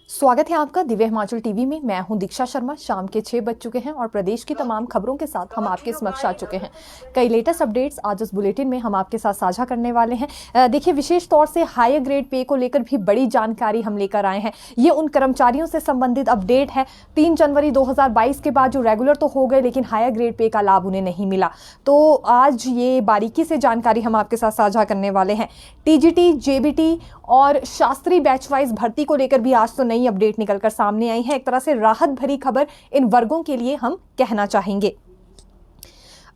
स्वागत है आपका दिव्य हिमाचल टीवी में। मैं हूं दीक्षा शर्मा। शाम के 6 बज चुके हैं और प्रदेश की तमाम खबरों के साथ हम आपके समक्ष आ चुके हैं। कई लेटेस्ट अपडेट्स आज इस बुलेटिन में हम आपके साथ साझा करने वाले हैं। देखिए, विशेष तौर से हायर ग्रेड पे को लेकर भी बड़ी जानकारी हम लेकर आए हैं। ये उन कर्मचारियों से संबंधित अपडेट है 3 जनवरी 2022 के बाद जो रेगुलर तो हो गए लेकिन हायर ग्रेड पे का लाभ उन्हें नहीं मिला। तो आज ये बारीकी से जानकारी हम आपके साथ साझा करने वाले हैं। टीजीटी, जेबीटी और शास्त्री बैच वाइज भर्ती को लेकर भी आज तो नई अपडेट निकलकर सामने आई है। एक तरह से राहत भरी खबर इन वर्गों के लिए हम कहना चाहेंगे।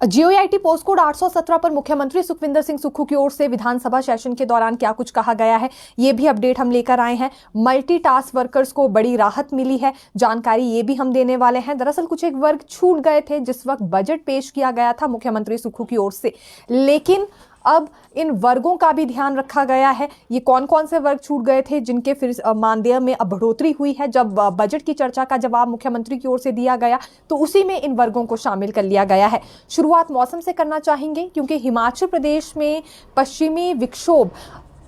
जीओईटी पोस्ट कोड 817 पर मुख्यमंत्री सुखविंदर सिंह सुक्खू की ओर से विधानसभा सेशन के दौरान क्या कुछ कहा गया है, ये भी अपडेट हम लेकर आए हैं। मल्टीटास्क वर्कर्स को बड़ी राहत मिली है, जानकारी ये भी हम देने वाले हैं। दरअसल कुछ एक वर्ग छूट गए थे जिस वक्त बजट पेश किया गया था मुख्यमंत्री सुक्खू की ओर से, लेकिन अब इन वर्गों का भी ध्यान रखा गया है। ये कौन कौन से वर्ग छूट गए थे जिनके फिर मानदेय में अब बढ़ोतरी हुई है। जब बजट की चर्चा का जवाब मुख्यमंत्री की ओर से दिया गया तो उसी में इन वर्गों को शामिल कर लिया गया है। शुरुआत मौसम से करना चाहेंगे क्योंकि हिमाचल प्रदेश में पश्चिमी विक्षोभ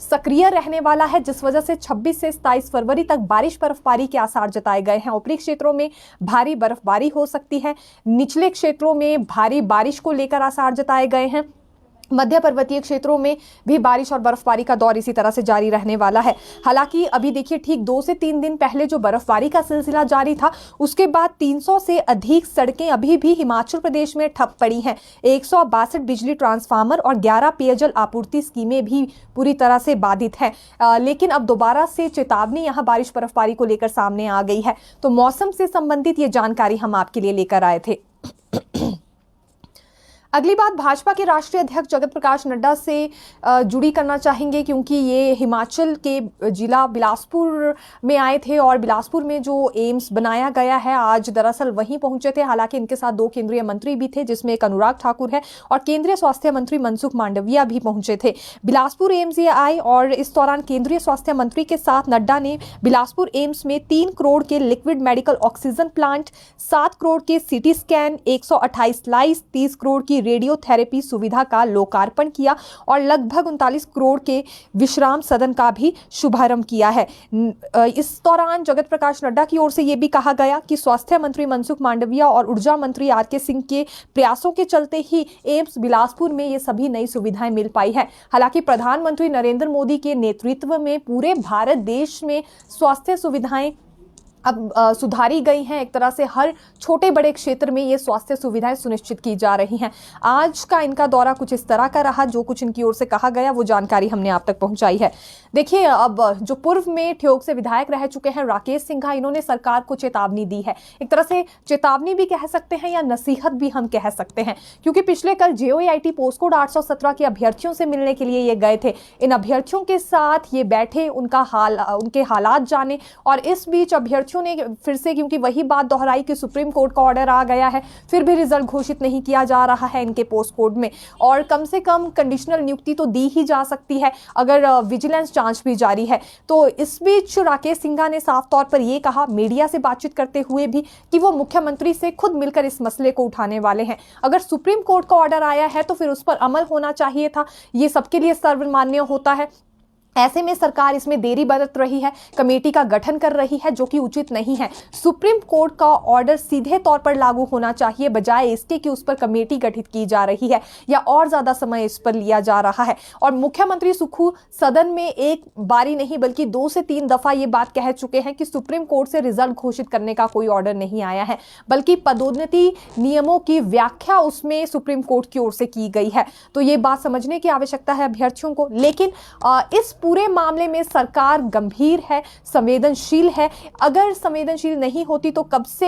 सक्रिय रहने वाला है, जिस वजह से 26 से 27 फरवरी तक बारिश बर्फबारी के आसार जताए गए हैं। ऊपरी क्षेत्रों में भारी बर्फबारी हो सकती है, निचले क्षेत्रों में भारी बारिश को लेकर आसार जताए गए हैं। मध्य पर्वतीय क्षेत्रों में भी बारिश और बर्फबारी का दौर इसी तरह से जारी रहने वाला है। हालांकि अभी देखिए, ठीक 2 से 3 दिन पहले जो बर्फबारी का सिलसिला जारी था उसके बाद 300 से अधिक सड़कें अभी भी हिमाचल प्रदेश में ठप पड़ी हैं। 162 बिजली ट्रांसफार्मर और 11 पेयजल आपूर्ति स्कीमें भी पूरी तरह से बाधित हैं। लेकिन अब दोबारा से चेतावनी यहाँ बारिश बर्फबारी को लेकर सामने आ गई है। तो मौसम से संबंधित ये जानकारी हम आपके लिए लेकर आए थे। अगली बात भाजपा के राष्ट्रीय अध्यक्ष जगत प्रकाश नड्डा से जुड़ी करना चाहेंगे क्योंकि ये हिमाचल के जिला बिलासपुर में आए थे और बिलासपुर में जो एम्स बनाया गया है आज दरअसल वहीं पहुंचे थे। हालांकि इनके साथ 2 केंद्रीय मंत्री भी थे जिसमें एक अनुराग ठाकुर है और केंद्रीय स्वास्थ्य मंत्री मनसुख मांडविया भी पहुंचे थे। बिलासपुर एम्स ये आए और इस दौरान केंद्रीय स्वास्थ्य मंत्री के साथ नड्डा ने बिलासपुर एम्स में 3 करोड़ के liquid medical oxygen plant, 7 crore के सीटी स्कैन, 128 लाइस, 30 करोड़ की रेडियोथेरेपी सुविधा का लोकार्पण किया और लगभग 39 करोड़ के विश्राम सदन का भी शुभारंभ किया है। इस दौरान जगत प्रकाश नड्डा की ओर से यह भी कहा गया कि स्वास्थ्य मंत्री मनसुख मांडविया और ऊर्जा मंत्री आर.के. सिंह के प्रयासों के चलते ही एम्स बिलासपुर में ये सभी नई सुविधाएं मिल पाई है। हालांकि प्रधानमंत्री नरेंद्र मोदी के नेतृत्व में पूरे भारत देश में स्वास्थ्य सुविधाएं अब सुधारी गई हैं। एक तरह से हर छोटे बड़े क्षेत्र में ये स्वास्थ्य सुविधाएं सुनिश्चित की जा रही हैं। आज का इनका दौरा कुछ इस तरह का रहा, जो कुछ इनकी ओर से कहा गया वो जानकारी हमने आप तक पहुंचाई है। देखिए, अब जो पूर्व में ठियोग से विधायक रह चुके हैं राकेश सिंघा, इन्होंने सरकार को चेतावनी दी है। एक तरह से चेतावनी भी कह सकते हैं या नसीहत भी हम कह सकते हैं, क्योंकि पिछले कल जेओईटी पोस्ट कोड 817 के अभ्यर्थियों से मिलने के लिए ये गए थे। इन अभ्यर्थियों के साथ ये बैठे, उनके हालात जाने और इस बीच अभ्यर्थियों ने फिर से, क्योंकि वही बात दोहराई कि सुप्रीम कोर्ट का ऑर्डर आ गया है, फिर भी रिजल्ट घोषित नहीं किया जा रहा है इनके पोस्ट कोड में और कम से कम कंडीशनल नियुक्ति तो दी ही जा सकती है अगर विजिलेंस जांच भी जारी है। तो इस बीच राकेश सिंघा ने साफ तौर पर यह कहा मीडिया से बातचीत करते हुए भी कि वो मुख्यमंत्री से खुद मिलकर इस मसले को उठाने वाले हैं। अगर सुप्रीम कोर्ट का ऑर्डर आया है तो फिर उस पर अमल होना चाहिए था, ये सबके लिए सर्वमान्य होता है। ऐसे में सरकार इसमें देरी बरत रही है, कमेटी का गठन कर रही है, जो कि उचित नहीं है। सुप्रीम कोर्ट का ऑर्डर सीधे तौर पर लागू होना चाहिए, बजाय इसके कि उस पर कमेटी गठित की जा रही है या और ज्यादा समय इस पर लिया जा रहा है। और मुख्यमंत्री सुक्खू सदन में एक बारी नहीं बल्कि 2 से 3 दफा ये बात कह चुके हैं कि सुप्रीम कोर्ट से रिजल्ट घोषित करने का कोई ऑर्डर नहीं आया है, बल्कि पदोन्नति नियमों की व्याख्या उसमें सुप्रीम कोर्ट की ओर से की गई है। तो ये बात समझने की आवश्यकता है अभ्यर्थियों को। लेकिन इस पूरे मामले में सरकार गंभीर है, संवेदनशील है। अगर संवेदनशील नहीं होती तो कब से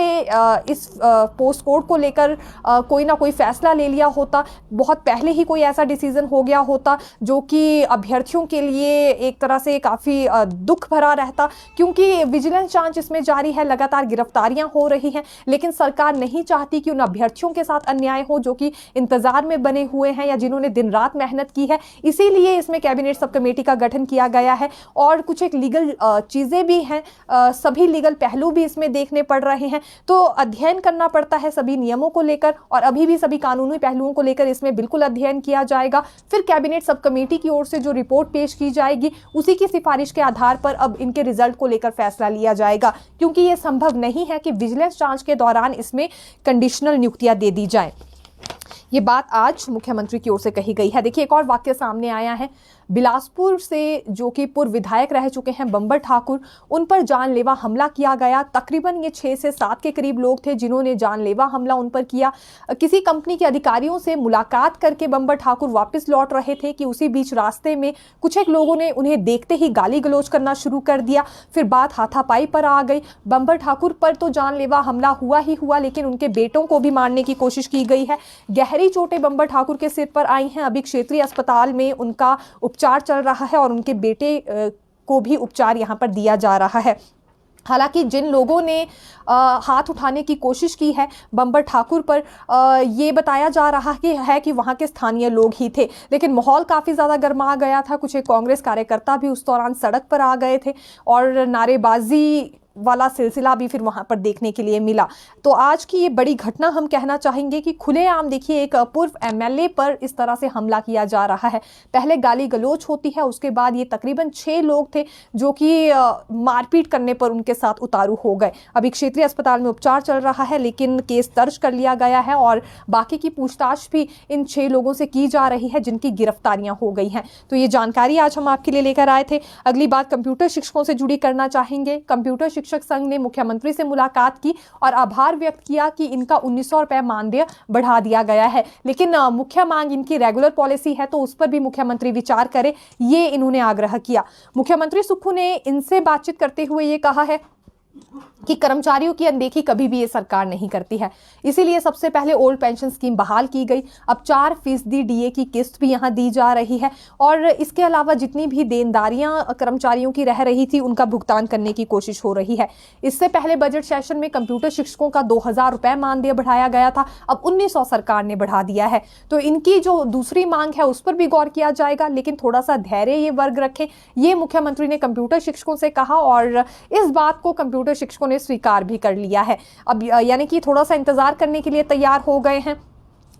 इस पोस्ट कोड को लेकर कोई ना कोई फैसला ले लिया होता, बहुत पहले ही कोई ऐसा डिसीजन हो गया होता जो कि अभ्यर्थियों के लिए एक तरह से काफ़ी दुख भरा रहता, क्योंकि विजिलेंस जांच इसमें जारी है, लगातार गिरफ्तारियां हो रही हैं, लेकिन सरकार नहीं चाहती कि उन अभ्यर्थियों के साथ अन्याय हो जो कि इंतजार में बने हुए हैं या जिन्होंने दिन रात मेहनत की है। इसीलिए इसमें कैबिनेट सब कमेटी का गठन किया गया है और कुछ एक लीगल चीज़ें भी हैं, सभी लीगल पहलू भी इसमें देखने पड़ रहे हैं। तो अध्ययन करना पड़ता है सभी नियमों को लेकर और अभी भी सभी कानूनी पहलुओं को लेकर इसमें बिल्कुल अध्ययन किया जाएगा। फिर कैबिनेट सब कमेटी की ओर से जो रिपोर्ट पेश की जाएगी उसी की सिफारिश के आधार पर अब इनके रिजल्ट को लेकर फैसला लिया जाएगा, क्योंकि यह संभव नहीं है कि विजिलेंस जांच के दौरान इसमें कंडीशनल नियुक्तियां दे दी जाए। ये बात आज मुख्यमंत्री की ओर से कही गई है। देखिए, एक और वाक्य सामने आया है बिलासपुर से, जो कि पूर्व विधायक रह चुके हैं बंबर ठाकुर, उन पर जानलेवा हमला किया गया। तकरीबन ये 6 से 7 के करीब लोग थे जिन्होंने जानलेवा हमला उन पर किया। किसी कंपनी के अधिकारियों से मुलाकात करके बंबर ठाकुर वापस लौट रहे थे कि उसी बीच रास्ते में कुछ एक लोगों ने उन्हें देखते ही गाली गलौज करना शुरू कर दिया। फिर बात हाथापाई पर आ गई। बंबर ठाकुर पर तो जानलेवा हमला हुआ ही हुआ, लेकिन उनके बेटों को भी मारने की कोशिश की गई है। गहरी चोटें बंबर ठाकुर के सिर पर आई हैं। अभी क्षेत्रीय अस्पताल में उनका उपचार चल रहा है और उनके बेटे को भी उपचार यहां पर दिया जा रहा है। हालांकि जिन लोगों ने हाथ उठाने की कोशिश की है बंबर ठाकुर पर, ये बताया जा रहा है कि वहां के स्थानीय लोग ही थे, लेकिन माहौल काफ़ी ज़्यादा गर्मा गया था। कुछ एक कांग्रेस कार्यकर्ता भी उस दौरान सड़क पर आ गए थे और नारेबाजी वाला सिलसिला भी फिर वहां पर देखने के लिए मिला। तो आज की ये बड़ी घटना हम कहना चाहेंगे कि खुलेआम देखिए एक पूर्व एमएलए पर इस तरह से हमला किया जा रहा है। पहले गाली गलौज होती है, उसके बाद ये तकरीबन 6 लोग थे जो कि मारपीट करने पर उनके साथ उतारू हो गए। अभी क्षेत्रीय अस्पताल में उपचार चल रहा है, लेकिन केस दर्ज कर लिया गया है और बाकी की पूछताछ भी इन 6 लोगों से की जा रही है जिनकी गिरफ्तारियां हो गई हैं। तो ये जानकारी आज हम आपके लिए लेकर आए थे। अगली बात कंप्यूटर शिक्षकों से जुड़ी करना चाहेंगे। कंप्यूटर शिक्षक संघ ने मुख्यमंत्री से मुलाकात की और आभार व्यक्त किया कि इनका 1900 रुपए मानदेय बढ़ा दिया गया है, लेकिन मुख्य मांग इनकी रेगुलर पॉलिसी है तो उस पर भी मुख्यमंत्री विचार करे, ये इन्होंने आग्रह किया। मुख्यमंत्री सुक्खू ने इनसे बातचीत करते हुए ये कहा है कि कर्मचारियों की अनदेखी कभी भी ये सरकार नहीं करती है, इसीलिए सबसे पहले ओल्ड पेंशन स्कीम बहाल की गई। अब 4% डीए की किस्त भी यहाँ दी जा रही है और इसके अलावा जितनी भी देनदारियां कर्मचारियों की रह रही थी उनका भुगतान करने की कोशिश हो रही है। इससे पहले बजट सेशन में कंप्यूटर शिक्षकों का 2000 रुपए मानदेय बढ़ाया गया था, अब 1900 सरकार ने बढ़ा दिया है। तो इनकी जो दूसरी मांग है उस पर भी गौर किया जाएगा, लेकिन थोड़ा सा धैर्य ये वर्ग रखें, ये मुख्यमंत्री ने कंप्यूटर शिक्षकों से कहा और इस बात को कंप्यूटर शिक्षकों ने स्वीकार भी कर लिया है। अब यानी कि थोड़ा सा इंतजार करने के लिए तैयार हो गए हैं।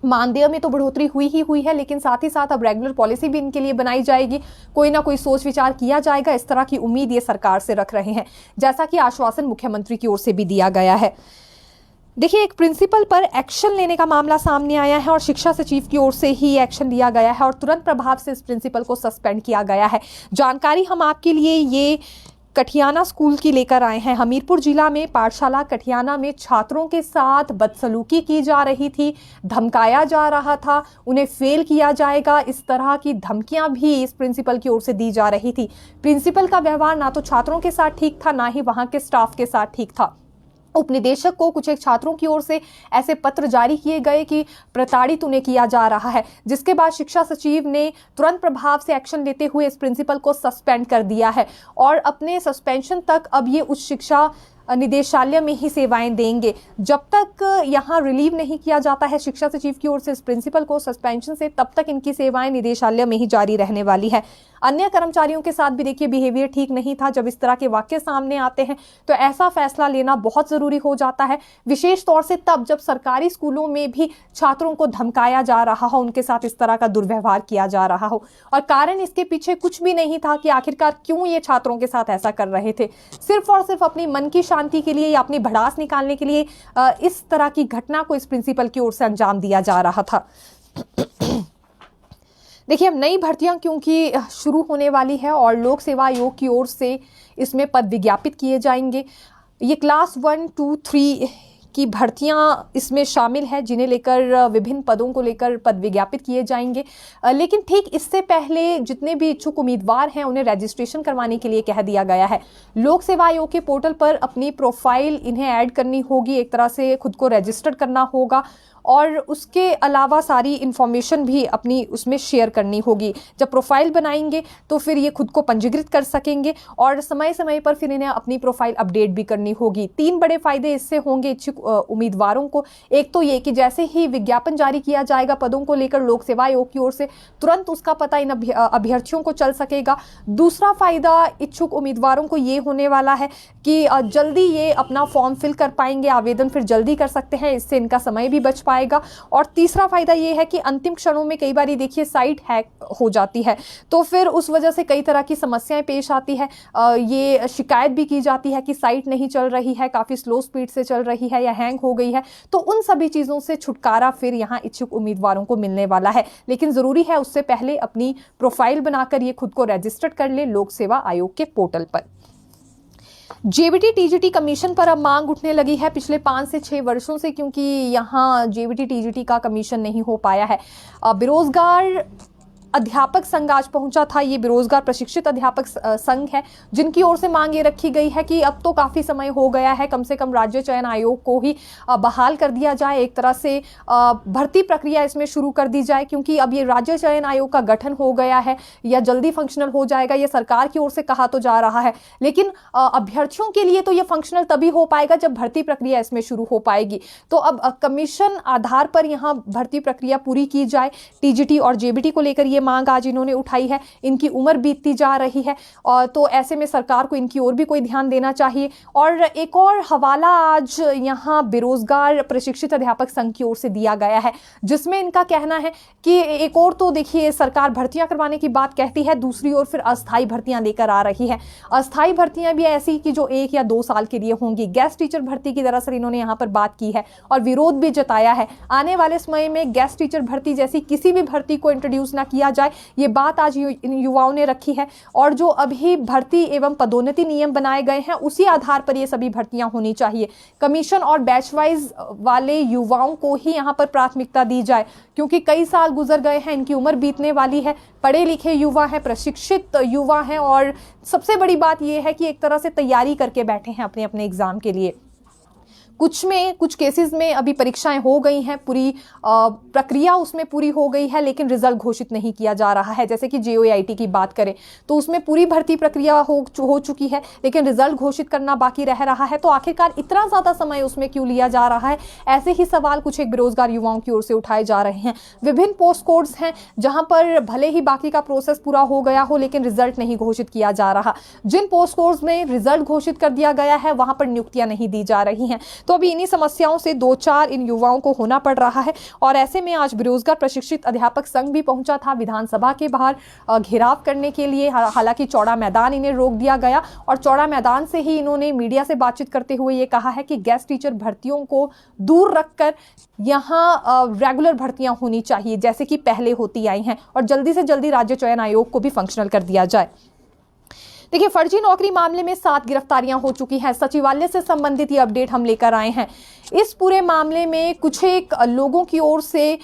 मानदेय में तो बढ़ोतरी हुई है, लेकिन साथ ही साथ अब रेगुलर पॉलिसी भी इनके लिए बनाई जाएगी, कोई ना कोई सोच विचार किया जाएगा, इस तरह की उम्मीद ये सरकार से रख रहे हैं, जैसा कि आश्वासन मुख्यमंत्री की ओर से भी दिया गया है। देखिए, एक प्रिंसिपल पर एक्शन लेने का मामला सामने आया है और शिक्षा सचिव की ओर से ही एक्शन लिया गया है और तुरंत प्रभाव से इस प्रिंसिपल को सस्पेंड किया गया है। जानकारी हम आपके लिए ये कठियाना स्कूल की लेकर आए हैं। हमीरपुर जिला में पाठशाला कठियाना में छात्रों के साथ बदसलूकी की जा रही थी, धमकाया जा रहा था, उन्हें फेल किया जाएगा, इस तरह की धमकियां भी इस प्रिंसिपल की ओर से दी जा रही थी। प्रिंसिपल का व्यवहार ना तो छात्रों के साथ ठीक था, ना ही वहां के स्टाफ के साथ ठीक था। उपनिदेशक को कुछ एक छात्रों की ओर से ऐसे पत्र जारी किए गए कि प्रताड़ित उन्हें किया जा रहा है, जिसके बाद शिक्षा सचिव ने तुरंत प्रभाव से एक्शन लेते हुए इस प्रिंसिपल को सस्पेंड कर दिया है और अपने सस्पेंशन तक अब ये उच्च शिक्षा निदेशालय में ही सेवाएं देंगे। जब तक यहाँ रिलीव नहीं किया जाता है शिक्षा सचिव की ओर से इस प्रिंसिपल को सस्पेंशन से, तब तक इनकी सेवाएं निदेशालय में ही जारी रहने वाली है। अन्य कर्मचारियों के साथ भी देखिए बिहेवियर ठीक नहीं था। जब इस तरह के वाक्य सामने आते हैं तो ऐसा फैसला लेना बहुत जरूरी हो जाता है, विशेष तौर से तब जब सरकारी स्कूलों में भी छात्रों को धमकाया जा रहा हो, उनके साथ इस तरह का दुर्व्यवहार किया जा रहा हो और कारण इसके पीछे कुछ भी नहीं था कि आखिरकार क्यों ये छात्रों के साथ ऐसा कर रहे थे। सिर्फ और सिर्फ अपनी मन की शांति के लिए या अपनी भड़ास निकालने के लिए इस तरह की घटना को इस प्रिंसिपल की ओर से अंजाम दिया जा रहा था। देखिए, अब नई भर्तियां क्योंकि शुरू होने वाली है और लोक सेवा आयोग की ओर से इसमें पद विज्ञापित किए जाएंगे। ये क्लास 1, 2, 3 की भर्तियां इसमें शामिल है, जिन्हें लेकर विभिन्न पदों को लेकर पद विज्ञापित किए जाएंगे। लेकिन ठीक इससे पहले जितने भी इच्छुक उम्मीदवार हैं उन्हें रजिस्ट्रेशन करवाने के लिए कह दिया गया है। लोक सेवा आयोग के पोर्टल पर अपनी प्रोफाइल इन्हें ऐड करनी होगी, एक तरह से खुद को रजिस्टर्ड करना होगा और उसके अलावा सारी इन्फॉर्मेशन भी अपनी उसमें शेयर करनी होगी। जब प्रोफाइल बनाएंगे तो फिर ये खुद को पंजीकृत कर सकेंगे और समय समय पर फिर इन्हें अपनी प्रोफाइल अपडेट भी करनी होगी। 3 बड़े फायदे इससे होंगे इच्छुक उम्मीदवारों को। एक तो ये कि जैसे ही विज्ञापन जारी किया जाएगा पदों को लेकर लोक सेवा आयोग की ओर से, तुरंत उसका पता इन अभ्यर्थियों को चल सकेगा। दूसरा फायदा इच्छुक उम्मीदवारों को ये होने वाला है कि जल्दी ये अपना फॉर्म फिल कर पाएंगे, आवेदन फिर जल्दी कर सकते हैं, इससे इनका समय भी बच पाएगा। और तीसरा फायदा ये है कि अंतिम क्षणों में कई बार देखिए साइट हैक हो जाती है, तो फिर उस वजह से कई तरह की समस्याएं पेश आती है। ये शिकायत भी की जाती है कि साइट नहीं चल रही है, काफ़ी स्लो स्पीड से चल रही है या हैंग हो गई है। तो उन सभी चीज़ों से छुटकारा फिर यहाँ इच्छुक उम्मीदवारों को मिलने वाला है। लेकिन ज़रूरी है उससे पहले अपनी प्रोफाइल बनाकर ये खुद को रजिस्टर कर ले लोक सेवा आयोग के पोर्टल पर। जेबीटी टीजीटी कमीशन पर अब मांग उठने लगी है पिछले 5 से 6 वर्षों से, क्योंकि यहाँ जेबीटी टीजीटी का कमीशन नहीं हो पाया है। बेरोजगार अध्यापक संघ आज पहुंचा था। ये बेरोजगार प्रशिक्षित अध्यापक संघ है, जिनकी ओर से मांग ये रखी गई है कि अब तो काफ़ी समय हो गया है, कम से कम राज्य चयन आयोग को ही बहाल कर दिया जाए, एक तरह से भर्ती प्रक्रिया इसमें शुरू कर दी जाए, क्योंकि अब ये राज्य चयन आयोग का गठन हो गया है या जल्दी फंक्शनल हो जाएगा, ये सरकार की ओर से कहा तो जा रहा है। लेकिन अभ्यर्थियों के लिए तो ये फंक्शनल तभी हो पाएगा जब भर्ती प्रक्रिया इसमें शुरू हो पाएगी। तो अब कमीशन आधार पर यहाँ भर्ती प्रक्रिया पूरी की जाए। टीजीटी और जेबीटी को लेकर मांग आज इन्होंने उठाई है। इनकी उम्र बीतती जा रही है और तो ऐसे में सरकार को इनकी ओर भी कोई ध्यान देना चाहिए। और एक और हवाला आज यहाँ बेरोजगार प्रशिक्षित अध्यापक संघ की ओर से दिया गया है, जिसमें इनका कहना है कि एक और तो देखिए सरकार भर्तियां करवाने की बात कहती है, दूसरी ओर फिर अस्थायी भर्तियां लेकर आ रही है। अस्थायी भर्तियां भी ऐसी कि जो 1 या 2 साल के लिए होंगी। गेस्ट टीचर भर्ती की दरअसल इन्होंने यहाँ पर बात की है और विरोध भी जताया है। आने वाले समय में गेस्ट टीचर भर्ती जैसी किसी भी भर्ती को इंट्रोड्यूस ना किया जाए, ये बात आज इन युवाओं ने रखी है। और जो अभी भर्ती एवं पदोन्नति नियम बनाए गए हैं उसी आधार पर ये सभी भर्तियां होनी चाहिए। कमीशन और बैच वाइज वाले युवाओं को ही यहाँ पर प्राथमिकता दी जाए, क्योंकि कई साल गुजर गए हैं, इनकी उम्र बीतने वाली है, पढ़े लिखे युवा हैं, प्रशिक्षित युवा हैं और सबसे बड़ी बात यह है कि एक तरह से तैयारी करके बैठे हैं अपने अपने एग्जाम के लिए। कुछ केसेस में अभी परीक्षाएं हो गई हैं, पूरी प्रक्रिया उसमें पूरी हो गई है, लेकिन रिजल्ट घोषित नहीं किया जा रहा है। जैसे कि JOAIT की बात करें तो उसमें पूरी भर्ती प्रक्रिया हो चुकी है, लेकिन रिजल्ट घोषित करना बाकी रह रहा है। तो आखिरकार इतना ज़्यादा समय उसमें क्यों लिया जा रहा है? ऐसे ही सवाल कुछ एक बेरोजगार युवाओं की ओर से उठाए जा रहे हैं। विभिन्न पोस्ट कोड्स हैं जहां पर भले ही बाकी का प्रोसेस पूरा हो गया हो, लेकिन रिजल्ट नहीं घोषित किया जा रहा। जिन पोस्ट कोड्स में रिजल्ट घोषित कर दिया गया है वहां पर नियुक्तियां नहीं दी जा रही हैं। तो अभी इन्हीं समस्याओं से 2-4 इन युवाओं को होना पड़ रहा है। और ऐसे में आज बेरोजगार प्रशिक्षित अध्यापक संघ भी पहुंचा था विधानसभा के बाहर घेराव करने के लिए। हालांकि चौड़ा मैदान इन्हें रोक दिया गया और चौड़ा मैदान से ही इन्होंने मीडिया से बातचीत करते हुए ये कहा है कि गेस्ट टीचर भर्तियों को दूर रखकर यहाँ रेगुलर भर्तियां होनी चाहिए जैसे कि पहले होती आई हैं, और जल्दी से जल्दी राज्य चयन आयोग को भी फंक्शनल कर दिया जाए। देखिए, फर्जी नौकरी मामले में 7 गिरफ्तारियां हो चुकी हैं। सचिवालय से संबंधित ये अपडेट हम लेकर आए हैं। इस पूरे मामले में कुछ एक लोगों की ओर से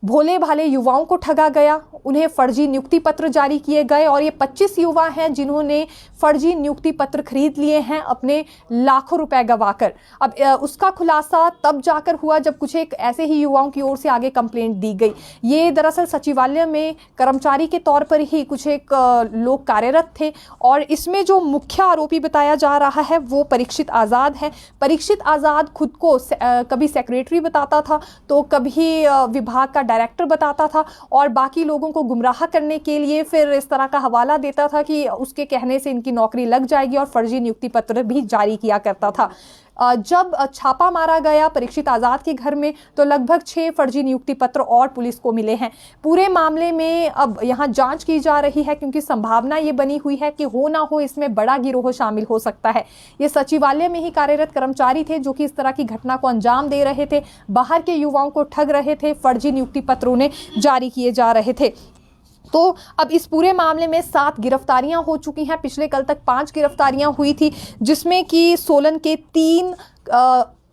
भोले भाले युवाओं को ठगा गया, उन्हें फर्जी नियुक्ति पत्र जारी किए गए और ये 25 युवा हैं जिन्होंने फर्जी नियुक्ति पत्र खरीद लिए हैं अपने लाखों रुपए गंवाकर। अब उसका खुलासा तब जाकर हुआ जब कुछ एक ऐसे ही युवाओं की ओर से आगे कंप्लेंट दी गई। ये दरअसल सचिवालय में कर्मचारी के तौर पर ही कुछ एक लोग कार्यरत थे और इसमें जो मुख्य आरोपी बताया जा रहा है वो परीक्षित आज़ाद है। परीक्षित आज़ाद खुद को कभी सेक्रेटरी बताता था तो कभी विभाग का डायरेक्टर बताता था और बाकी लोगों को गुमराह करने के लिए फिर इस तरह का हवाला देता था कि उसके कहने से इनकी नौकरी लग जाएगी और फर्जी नियुक्ति पत्र भी जारी किया करता था। जब छापा मारा गया परीक्षित आज़ाद के घर में तो लगभग 6 फर्जी नियुक्ति पत्र और पुलिस को मिले हैं। पूरे मामले में अब यहाँ जांच की जा रही है क्योंकि संभावना ये बनी हुई है कि हो ना हो इसमें बड़ा गिरोह शामिल हो सकता है। ये सचिवालय में ही कार्यरत कर्मचारी थे जो कि इस तरह की घटना को अंजाम दे रहे थे, बाहर के युवाओं को ठग रहे थे, फर्जी नियुक्ति पत्रों ने जारी किए जा रहे थे। तो अब इस पूरे मामले में 7 गिरफ्तारियां हो चुकी हैं। पिछले कल तक 5 गिरफ्तारियां हुई थी जिसमें कि सोलन के 3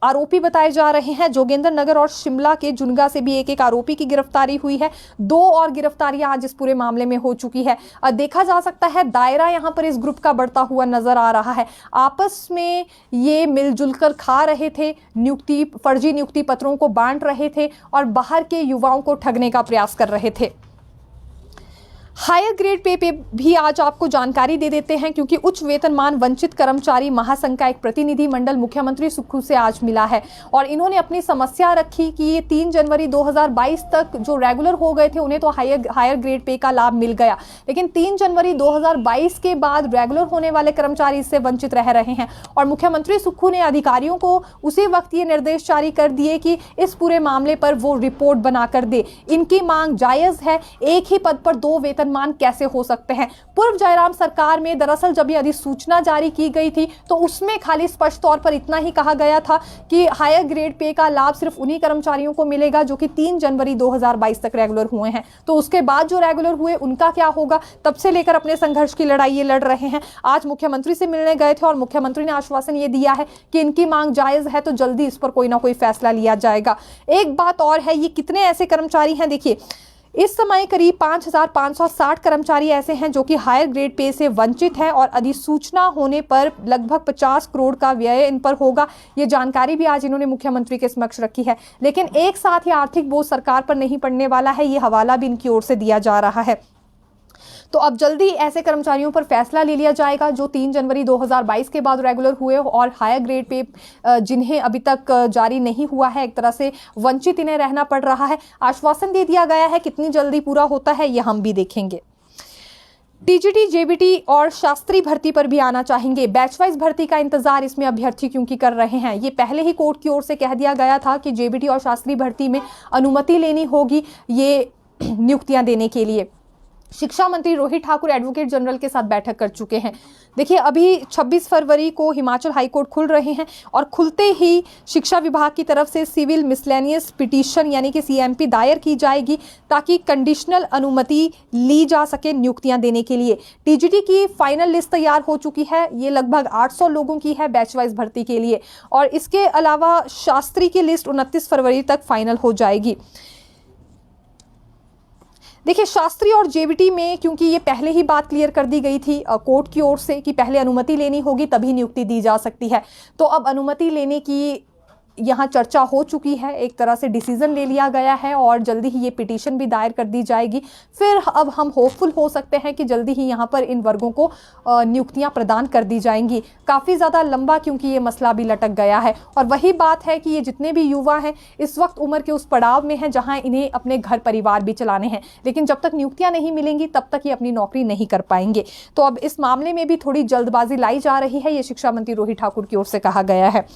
आरोपी बताए जा रहे हैं। जोगिंदर नगर और शिमला के जुनगा से भी एक एक आरोपी की गिरफ्तारी हुई है। 2 और गिरफ्तारियां आज इस पूरे मामले में हो चुकी है। देखा जा सकता है दायरा यहां पर इस ग्रुप का बढ़ता हुआ नजर आ रहा है। आपस में ये मिलजुल कर खा रहे थे, फर्जी नियुक्ति पत्रों को बांट रहे थे और बाहर के युवाओं को ठगने का प्रयास कर रहे थे। हायर ग्रेड पे भी आज आपको जानकारी दे देते हैं, क्योंकि उच्च वेतनमान वंचित कर्मचारी महासंघ का एक प्रतिनिधि मंडल मुख्यमंत्री सुक्खू से आज मिला है और इन्होंने अपनी समस्या रखी कि ये 3 जनवरी 2022 तक जो रेगुलर हो गए थे उन्हें तो हायर ग्रेड पे का लाभ मिल गया, लेकिन 3 जनवरी 2022 के बाद रेगुलर होने वाले कर्मचारी इससे वंचित रह रहे हैं। और मुख्यमंत्री सुक्खू ने अधिकारियों को उसी वक्त ये निर्देश जारी कर दिए कि इस पूरे मामले पर वो रिपोर्ट बनाकर दे। इनकी मांग जायज है, एक ही पद पर 2 वेतनमान कैसे हो सकते हैं। पूर्व जयराम सरकार में दरअसल जब ये अधिसूचना जारी की गई थी तो उसमें खाली स्पष्ट तौर पर इतना ही कहा गया था कि हायर ग्रेड पे का लाभ सिर्फ उन्हीं कर्मचारियों को मिलेगा जो कि 3 जनवरी 2022 तक रेगुलर हुए हैं। तो उसके बाद जो रेगुलर हुए उनका क्या होगा, तब से लेकर अपने संघर्ष की लड़ाई ये लड़ रहे हैं। आज मुख्यमंत्री से मिलने गए थे और मुख्यमंत्री ने आश्वासन ये दिया है कि इनकी मांग जायज है तो जल्दी इस पर कोई ना कोई फैसला लिया जाएगा। एक बात और है, ये कितने ऐसे कर्मचारी हैं, देखिए इस समय करीब 5,560 कर्मचारी ऐसे हैं जो कि हायर ग्रेड पे से वंचित हैं और अधिसूचना होने पर लगभग 50 करोड़ का व्यय इन पर होगा। ये जानकारी भी आज इन्होंने मुख्यमंत्री के समक्ष रखी है। लेकिन एक साथ ही आर्थिक बोझ सरकार पर नहीं पड़ने वाला है, ये हवाला भी इनकी ओर से दिया जा रहा है। तो अब जल्दी ऐसे कर्मचारियों पर फैसला ले लिया जाएगा जो 3 जनवरी 2022 के बाद रेगुलर हुए और हायर ग्रेड पे जिन्हें अभी तक जारी नहीं हुआ है, एक तरह से वंचित इन्हें रहना पड़ रहा है। आश्वासन दे दिया गया है, कितनी जल्दी पूरा होता है ये हम भी देखेंगे। टीजीटी, जेबीटी और शास्त्री भर्ती पर भी आना चाहेंगे। बैच वाइज भर्ती का इंतजार इसमें अभ्यर्थी क्योंकि कर रहे हैं। ये पहले ही कोर्ट की ओर से कह दिया गया था कि जेबीटी और शास्त्री भर्ती में अनुमति लेनी होगी ये नियुक्तियां देने के लिए। शिक्षा मंत्री रोहित ठाकुर एडवोकेट जनरल के साथ बैठक कर चुके हैं। देखिए अभी 26 फरवरी को हिमाचल हाईकोर्ट खुल रहे हैं और खुलते ही शिक्षा विभाग की तरफ से सिविल मिसलेनियस पिटीशन यानी कि सीएमपी दायर की जाएगी ताकि कंडीशनल अनुमति ली जा सके नियुक्तियां देने के लिए। टीजीटी की फाइनल लिस्ट तैयार हो चुकी है, ये लगभग 800 लोगों की है बैच वाइज भर्ती के लिए और इसके अलावा शास्त्री की लिस्ट 29 फरवरी तक फाइनल हो जाएगी। देखिए शास्त्री और जेबीटी में क्योंकि ये पहले ही बात क्लियर कर दी गई थी कोर्ट की ओर से कि पहले अनुमति लेनी होगी तभी नियुक्ति दी जा सकती है, तो अब अनुमति लेने की यहाँ चर्चा हो चुकी है, एक तरह से डिसीजन ले लिया गया है और जल्दी ही ये पिटीशन भी दायर कर दी जाएगी। फिर अब हम होपफुल हो सकते हैं कि जल्दी ही यहाँ पर इन वर्गों को नियुक्तियाँ प्रदान कर दी जाएंगी। काफ़ी ज़्यादा लंबा क्योंकि ये मसला भी लटक गया है और वही बात है कि ये जितने भी युवा हैं इस वक्त उम्र के उस पड़ाव में हैं जहाँ इन्हें अपने घर परिवार भी चलाने हैं, लेकिन जब तक नियुक्तियाँ नहीं मिलेंगी तब तक ये अपनी नौकरी नहीं कर पाएंगे। तो अब इस मामले में भी थोड़ी जल्दबाजी लाई जा रही है, ये शिक्षा मंत्री रोहित ठाकुर की ओर से कहा गया है।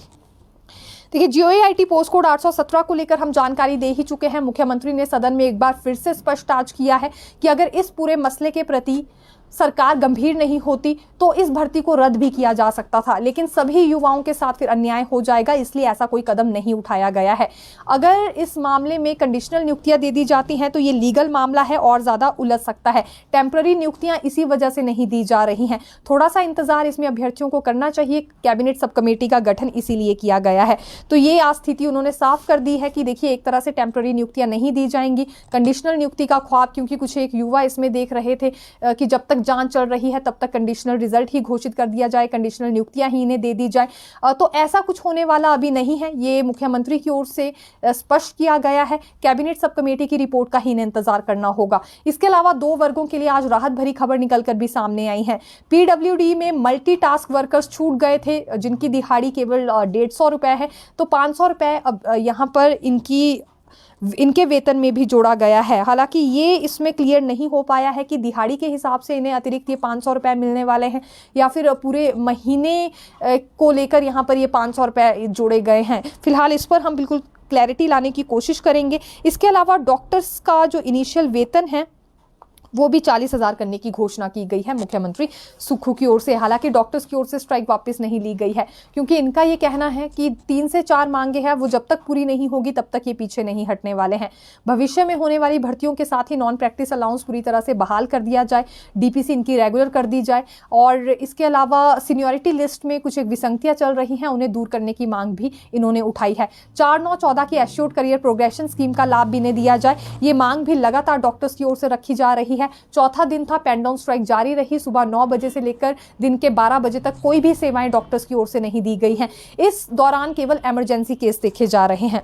देखिए जीओएआईटी पोस्ट कोड 817 को लेकर हम जानकारी दे ही चुके हैं। मुख्यमंत्री ने सदन में एक बार फिर से स्पष्ट आज किया है कि अगर इस पूरे मसले के प्रति सरकार गंभीर नहीं होती तो इस भर्ती को रद्द भी किया जा सकता था, लेकिन सभी युवाओं के साथ फिर अन्याय हो जाएगा, इसलिए ऐसा कोई कदम नहीं उठाया गया है। अगर इस मामले में कंडीशनल नियुक्तियां दे दी जाती हैं तो ये लीगल मामला है और ज़्यादा उलझ सकता है। टेम्पररी नियुक्तियां इसी वजह से नहीं दी जा रही हैं। थोड़ा सा इंतजार इसमें अभ्यर्थियों को करना चाहिए। कैबिनेट सब कमेटी का गठन इसीलिए किया गया है। तो ये आज स्थिति उन्होंने साफ कर दी है कि देखिए एक तरह से टेम्पररी नियुक्तियां नहीं दी जाएंगी। कंडीशनल नियुक्ति का ख्वाब क्योंकि कुछ एक युवा इसमें देख रहे थे कि जब तक जांच चल रही है तब तक कंडीशनल रिजल्ट ही घोषित कर दिया जाए, कंडीशनल नियुक्तियां ही इन्हें दे दी जाए, तो ऐसा कुछ होने वाला अभी नहीं है। ये मुख्यमंत्री की ओर से स्पष्ट किया गया है। कैबिनेट सब कमेटी की रिपोर्ट का ही इन्हें इंतजार करना होगा। इसके अलावा 2 वर्गों के लिए आज राहत भरी खबर निकलकर भी सामने आई है। पीडब्ल्यूडी में मल्टीटास्क वर्कर्स छूट गए थे जिनकी दिहाड़ी केवल 150 रुपए है, तो 500 रुपए अब यहाँ पर इनके वेतन में भी जोड़ा गया है। हालांकि ये इसमें क्लियर नहीं हो पाया है कि दिहाड़ी के हिसाब से इन्हें अतिरिक्त ये 500 रुपये मिलने वाले हैं या फिर पूरे महीने को लेकर यहाँ पर ये 500 रुपये जोड़े गए हैं। फिलहाल इस पर हम बिल्कुल क्लैरिटी लाने की कोशिश करेंगे। इसके अलावा डॉक्टर्स का जो इनिशियल वेतन है वो भी 40,000 करने की घोषणा की गई है मुख्यमंत्री सुक्खू की ओर से। हालांकि डॉक्टर्स की ओर से स्ट्राइक वापस नहीं ली गई है, क्योंकि इनका ये कहना है कि 3 से 4 मांगे हैं, वो जब तक पूरी नहीं होगी तब तक ये पीछे नहीं हटने वाले हैं। भविष्य में होने वाली भर्तियों के साथ ही नॉन प्रैक्टिस अलाउंस पूरी तरह से बहाल कर दिया जाए, डीपीसी इनकी रेगुलर कर दी जाए, और इसके अलावा सीनियरिटी लिस्ट में कुछ एक विसंगतियां चल रही हैं, उन्हें दूर करने की मांग भी इन्होंने उठाई है। 4-9-14 की एश्योर्ड करियर प्रोग्रेशन स्कीम का लाभ भी इन्हें दिया जाए, ये मांग भी लगातार डॉक्टर्स की ओर से रखी जा रही है। चौथा दिन था, पेन डाउन स्ट्राइक जारी रही। सुबह 9 बजे से लेकर दिन के 12 बजे तक कोई भी सेवाएं डॉक्टर्स की ओर से नहीं दी गई हैं। इस दौरान केवल इमरजेंसी केस देखे जा रहे हैं।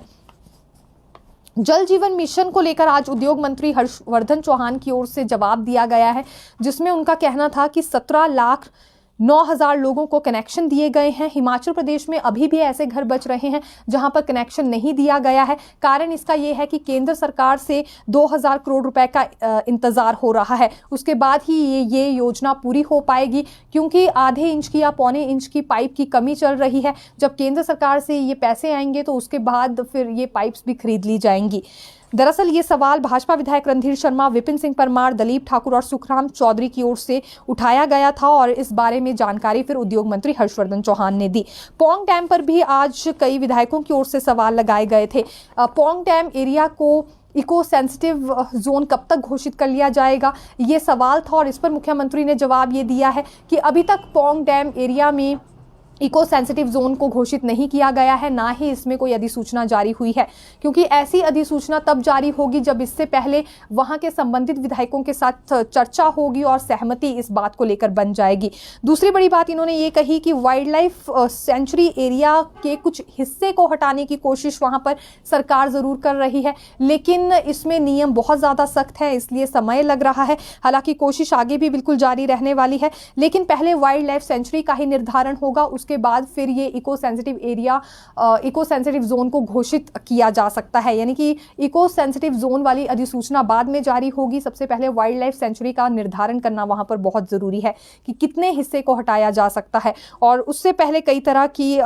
जल जीवन मिशन को लेकर आज उद्योग मंत्री हर्षवर्धन चौहान की ओर से जवाब दिया गया है, जिसमें उनका कहना था कि 17,09,000 लोगों को कनेक्शन दिए गए हैं। हिमाचल प्रदेश में अभी भी ऐसे घर बच रहे हैं जहां पर कनेक्शन नहीं दिया गया है। कारण इसका यह है कि केंद्र सरकार से 2,000 करोड़ रुपए का इंतजार हो रहा है, उसके बाद ही ये योजना पूरी हो पाएगी, क्योंकि आधे इंच की या पौने इंच की पाइप की कमी चल रही है। जब केंद्र सरकार से ये पैसे आएंगे तो उसके बाद फिर ये पाइप्स भी खरीद ली जाएंगी। दरअसल ये सवाल भाजपा विधायक रणधीर शर्मा, विपिन सिंह परमार, दलीप ठाकुर और सुखराम चौधरी की ओर से उठाया गया था, और इस बारे में जानकारी फिर उद्योग मंत्री हर्षवर्धन चौहान ने दी। पौंग डैम पर भी आज कई विधायकों की ओर से सवाल लगाए गए थे। पौंग डैम एरिया को इको सेंसिटिव जोन कब तक घोषित कर लिया जाएगा, ये सवाल था, और इस पर मुख्यमंत्री ने जवाब ये दिया है कि अभी तक पौंग डैम एरिया में इको सेंसिटिव जोन को घोषित नहीं किया गया है, ना ही इसमें कोई अधिसूचना जारी हुई है, क्योंकि ऐसी अधिसूचना तब जारी होगी जब इससे पहले वहां के संबंधित विधायकों के साथ चर्चा होगी और सहमति इस बात को लेकर बन जाएगी। दूसरी बड़ी बात इन्होंने ये कही कि वाइल्ड लाइफ सेंचुरी एरिया के कुछ हिस्से को हटाने की कोशिश वहां पर सरकार जरूर कर रही है, लेकिन इसमें नियम बहुत ज्यादा सख्त है, इसलिए समय लग रहा है। हालांकि कोशिश आगे भी बिल्कुल जारी रहने वाली है, लेकिन पहले वाइल्ड लाइफ सेंचुरी का ही निर्धारण होगा, के बाद फिर ये eco sensitive area, eco sensitive zone को घोषित किया जा सकता है। यानी कि इको सेंसिटिव जोन वाली अधिसूचना बाद में जारी होगी। सबसे पहले वाइल्ड लाइफ सेंचुरी का निर्धारण करना वहां पर बहुत जरूरी है कि कितने हिस्से को हटाया जा सकता है, और उससे पहले कई तरह की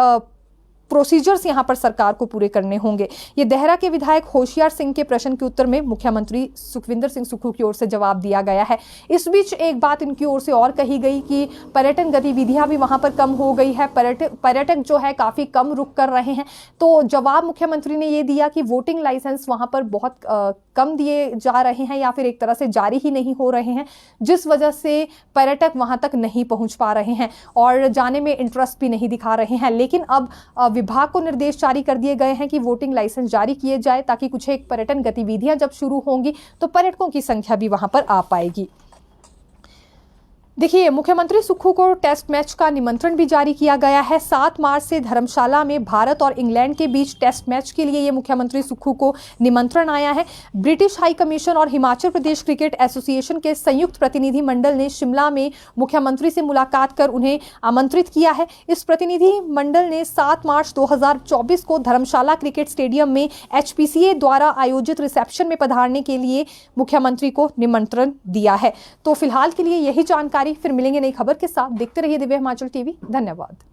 प्रोसीजर्स यहां पर सरकार को पूरे करने होंगे। ये देहरा के विधायक होशियार सिंह के प्रश्न के उत्तर में मुख्यमंत्री सुखविंदर सिंह सुक्खू की ओर से जवाब दिया गया है। इस बीच एक बात इनकी ओर से और कही गई कि पर्यटन गतिविधियां भी वहां पर कम हो गई है, पर्यटक जो है काफी कम रुक कर रहे हैं। तो जवाब मुख्यमंत्री ने ये दिया कि वोटिंग लाइसेंस वहां पर बहुत कम दिए जा रहे हैं, या फिर एक तरह से जारी ही नहीं हो रहे हैं, जिस वजह से पर्यटक वहां तक नहीं पहुंच पा रहे हैं और जाने में इंटरेस्ट भी नहीं दिखा रहे हैं। लेकिन अब विभाग को निर्देश जारी कर दिए गए हैं कि वोटिंग लाइसेंस जारी किए जाए, ताकि कुछ एक पर्यटन गतिविधियां जब शुरू होंगी तो पर्यटकों की संख्या भी वहां पर आ पाएगी। देखिए, मुख्यमंत्री सुक्खू को टेस्ट मैच का निमंत्रण भी जारी किया गया है। 7 मार्च से धर्मशाला में भारत और इंग्लैंड के बीच टेस्ट मैच के लिए ये मुख्यमंत्री सुक्खू को निमंत्रण आया है। ब्रिटिश हाई कमीशन और हिमाचल प्रदेश क्रिकेट एसोसिएशन के संयुक्त प्रतिनिधि मंडल ने शिमला में मुख्यमंत्री से मुलाकात कर उन्हें आमंत्रित किया है। इस प्रतिनिधि मंडल ने 7 मार्च 2024 को धर्मशाला क्रिकेट स्टेडियम में HPCA द्वारा आयोजित रिसेप्शन में पधारने के लिए मुख्यमंत्री को निमंत्रण दिया है। तो फिलहाल के लिए यही जानकारी, फिर मिलेंगे नई खबर के साथ। देखते रहिए दिव्य हिमाचल टीवी। धन्यवाद।